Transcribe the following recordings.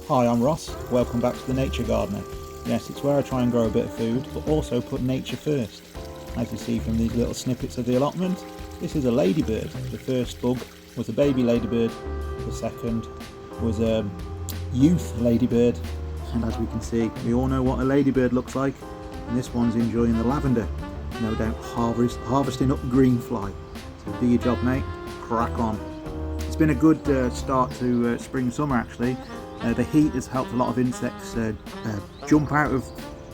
Hi, I'm Ross. Welcome back to the Nature Gardener. Yes, it's where I try and grow a bit of food, but also put nature first. As you see from these little snippets of the allotment, this is a ladybird. The first bug was a baby ladybird, the second was a youth ladybird, and as we can see, we all know what a ladybird looks like, and this one's enjoying the lavender, no doubt harvesting up green fly. So do your job, mate, crack on. It's been a good start to spring-summer actually. The heat has helped a lot of insects jump out of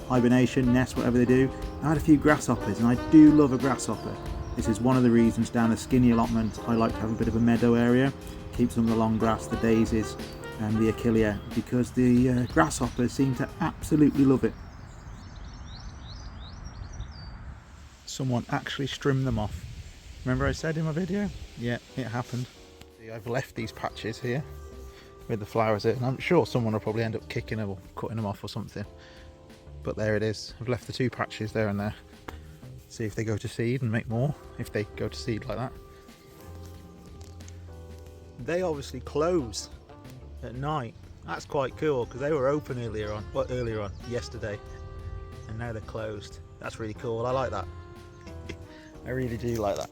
hibernation, nest, whatever they do. I had a few grasshoppers, and I do love a grasshopper. This is one of the reasons down the skinny allotment I like to have a bit of a meadow area. Keep some of the long grass, the daisies and the achillea, because the grasshoppers seem to absolutely love it. Someone actually trimmed them off. Remember I said in my video? Yeah, it happened. See, I've left these patches here with the flowers in. I'm sure someone will probably end up kicking them or cutting them off or something. But there it is. I've left the two patches there and there. See if they go to seed and make more, if they go to seed like that. They obviously close at night. That's quite cool because they were open earlier on yesterday, and now they're closed. That's really cool. I like that. I really do like that.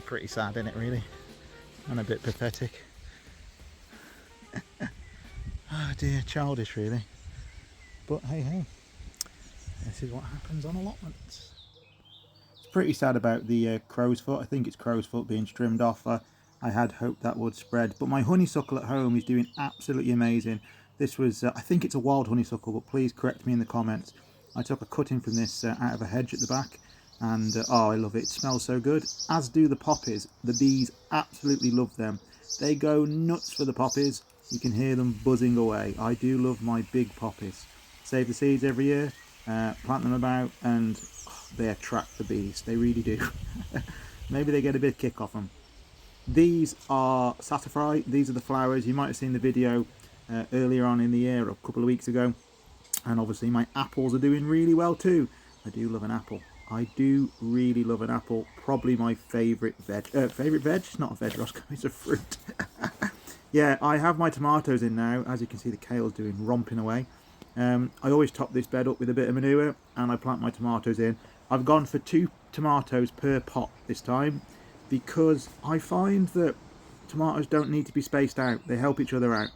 Pretty sad, isn't it, really? And a bit pathetic. Oh dear, childish really. But hey hey, this is what happens on allotments. It's pretty sad about the crow's foot. I think it's crow's foot being trimmed off. I had hoped that would spread, but my honeysuckle at home is doing absolutely amazing. This was, I think it's a wild honeysuckle, but please correct me in the comments. I took a cutting from this out of a hedge at the back, and oh, I love it. It smells so good, as do the poppies. The bees absolutely love them. They go nuts for the poppies. You can hear them buzzing away. I do love my big poppies. Save the seeds every year, plant them about, and they attract the bees. They really do. Maybe they get a bit of kick off them. These are sassafras. These are the flowers. You might have seen the video earlier on in the year, a couple of weeks ago. And obviously my apples are doing really well too. I do love an apple. I do really love an apple. Probably my favourite veg. Favourite veg? It's not a veg, Roscoe. It's a fruit. Yeah, I have my tomatoes in now. As you can see, the kale's doing romping away. I always top this bed up with a bit of manure, and I plant my tomatoes in. I've gone for 2 tomatoes per pot this time, because I find that tomatoes don't need to be spaced out. They help each other out.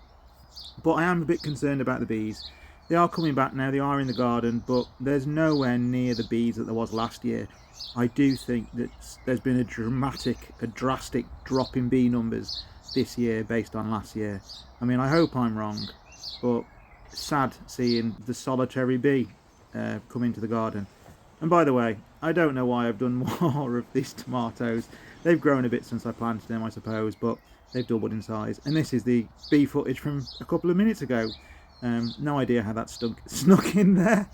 But I am a bit concerned about the bees. They are coming back now, they are in the garden, but there's nowhere near the bees that there was last year. I do think that there's been a drastic drop in bee numbers this year based on last year. I mean, I hope I'm wrong, but sad seeing the solitary bee come into the garden. And by the way, I don't know why I've done more of these tomatoes. They've grown a bit since I planted them, I suppose, but they've doubled in size. And this is the bee footage from a couple of minutes ago. No idea how that snuck in there.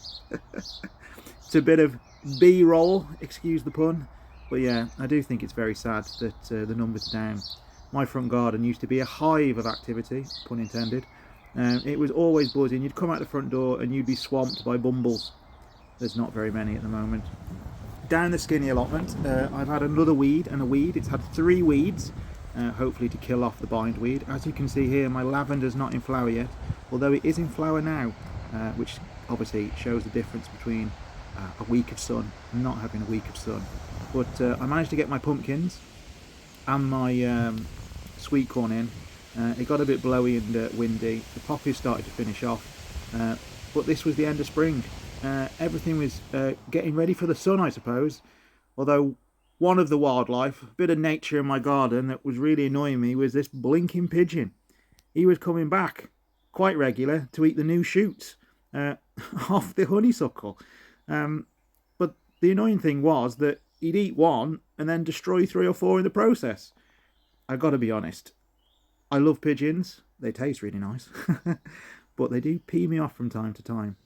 It's a bit of B-roll, excuse the pun. But yeah, I do think it's very sad that the numbers are down. My front garden used to be a hive of activity, pun intended. It was always buzzing. You'd come out the front door and you'd be swamped by bumbles. There's not very many at the moment. Down the skinny allotment, I've had another weed and a weed. It's had 3 weeds, hopefully to kill off the bindweed. As you can see here, my lavender's not in flower yet, although it is in flower now, which obviously shows the difference between a week of sun and not having a week of sun. But I managed to get my pumpkins and my sweet corn in. It got a bit blowy and windy. The poppies started to finish off, but this was the end of spring. Everything was getting ready for the sun, I suppose. Although one of the wildlife, a bit of nature in my garden that was really annoying me, was this blinking pigeon. He was coming back quite regular to eat the new shoots off the honeysuckle. But the annoying thing was that he'd eat one and then destroy 3 or 4 in the process. I've got to be honest. I love pigeons. They taste really nice. But they do pee me off from time to time.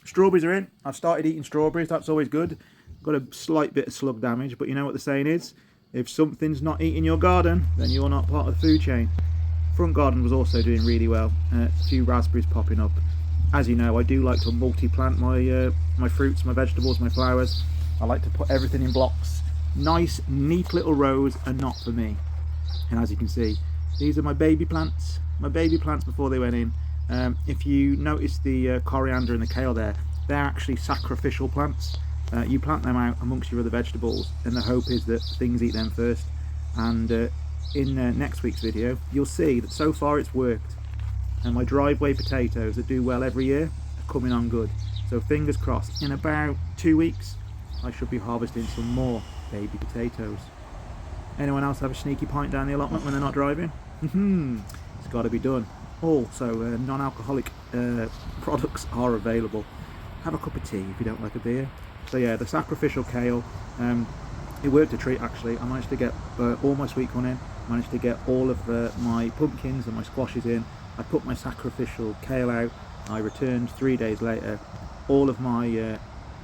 Strawberries are in. I've started eating strawberries. That's always good. Got a slight bit of slug damage, but you know what the saying is? If something's not eating your garden, then you're not part of the food chain. Front garden was also doing really well. A few raspberries popping up. As you know, I do like to multi-plant my my fruits, my vegetables, my flowers. I like to put everything in blocks. Nice, neat little rows are not for me. And as you can see, these are my baby plants. My baby plants before they went in. If you notice the coriander and the kale there, they're actually sacrificial plants. You plant them out amongst your other vegetables, and the hope is that things eat them first. And in next week's video, you'll see that so far it's worked. And my driveway potatoes that do well every year are coming on good. So fingers crossed, in about 2 weeks, I should be harvesting some more baby potatoes. Anyone else have a sneaky pint down the allotment when they're not driving? It's got to be done. Also, non-alcoholic products are available. Have a cup of tea if you don't like a beer. So yeah, the sacrificial kale, it worked a treat actually. I managed to get all my sweet corn in, managed to get all of my pumpkins and my squashes in. I put my sacrificial kale out. I returned 3 days later. All of my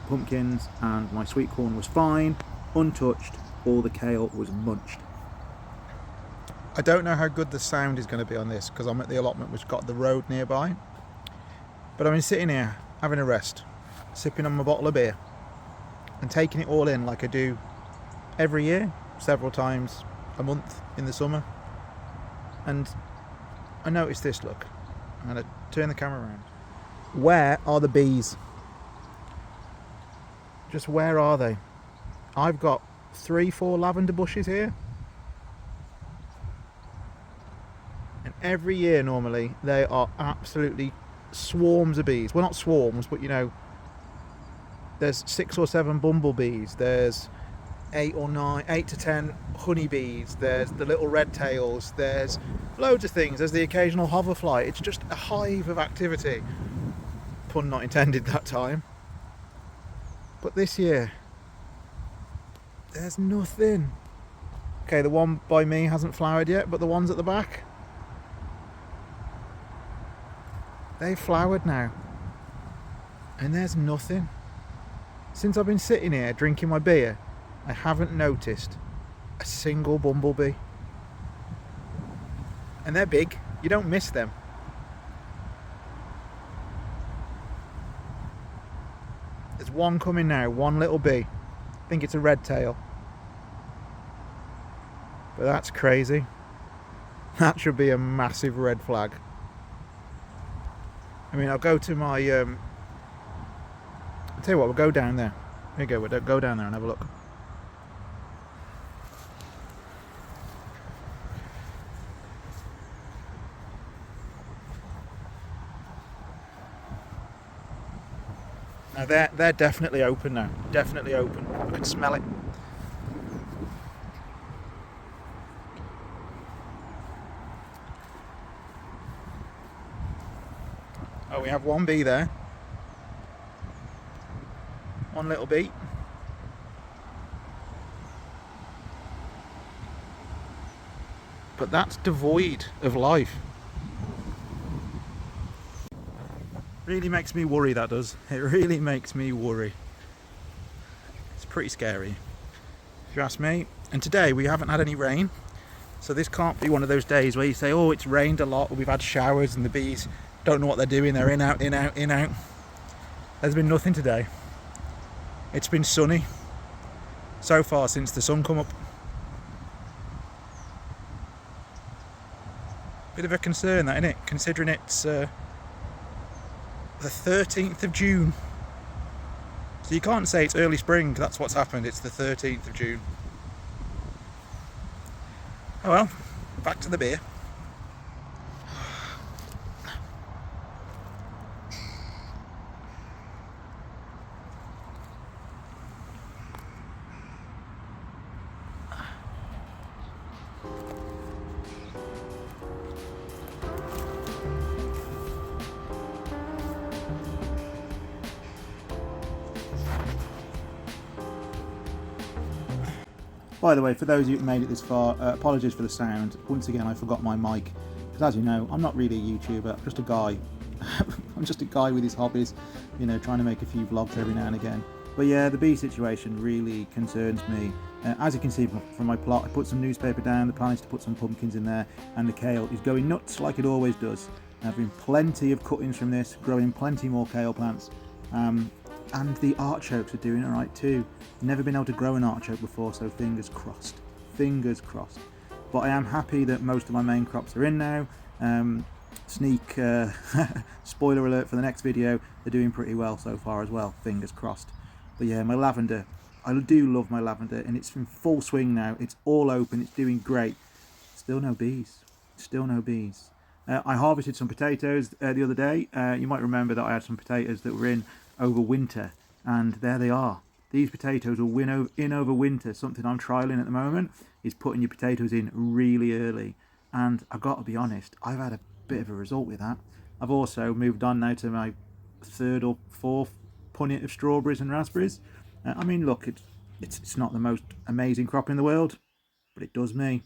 pumpkins and my sweet corn was fine, untouched. All the kale was munched. I don't know how good the sound is going to be on this because I'm at the allotment which got the road nearby. But I've been sitting here having a rest, sipping on my bottle of beer and taking it all in like I do every year, several times a month in the summer. And I noticed this, look. I'm going to turn the camera around. Where are the bees? Just where are they? I've got 3-4 lavender bushes here. And every year normally they are absolutely swarms of bees. Well, not swarms, but you know, there's 6 or 7 bumblebees. There's 8 to 10 honeybees. There's the little red tails. There's loads of things. There's the occasional hoverfly. It's just a hive of activity. Pun not intended that time. But this year, there's nothing. Okay, the one by me hasn't flowered yet, but the ones at the back, they've flowered now. And there's nothing. Since I've been sitting here drinking my beer, I haven't noticed a single bumblebee. And they're big, you don't miss them. There's one coming now, one little bee. I think it's a red tail. But that's crazy. That should be a massive red flag. I mean, I'll go to my... I'll tell you what, we'll go down there. Here you go, we'll go down there and have a look. Now they're definitely open now. Definitely open. I can smell it. Oh, we have one bee there. One little bee. But that's devoid of life. Really makes me worry, that does. It really makes me worry. It's pretty scary, if you ask me. And today we haven't had any rain, so this can't be one of those days where you say, oh, it's rained a lot, or we've had showers and the bees don't know what they're doing, they're in, out, in, out, in, out. There's been nothing today. It's been sunny so far since the sun come up. Bit of a concern, that, isn't it? Considering it's the 13th of June. So you can't say it's early spring, that's what's happened. It's the 13th of June. Oh well, back to the beer. By the way, for those of you who made it this far, apologies for the sound. Once again, I forgot my mic. Because as you know, I'm not really a YouTuber, I'm just a guy. I'm just a guy with his hobbies, you know, trying to make a few vlogs every now and again. But yeah, the bee situation really concerns me. As you can see from my plot, I put some newspaper down. The plan is to put some pumpkins in there, and the kale is going nuts like it always does. Having plenty of cuttings from this, growing plenty more kale plants. And the artichokes are doing alright too. Never been able to grow an artichoke before, so fingers crossed. Fingers crossed. But I am happy that most of my main crops are in now. Sneak spoiler alert for the next video, they're doing pretty well so far as well, fingers crossed. But yeah, my lavender, I do love my lavender, and it's in full swing now. It's all open, it's doing great. Still no bees. Still no bees. I harvested some potatoes the other day. You might remember that I had some potatoes that were in over winter, and there they are. These potatoes will in over winter. Something I'm trialing at the moment is putting your potatoes in really early. And I've got to be honest, I've had a bit of a result with that. I've also moved on now to my third or fourth punnet of strawberries and raspberries. I mean, look, it's not the most amazing crop in the world, but it does me.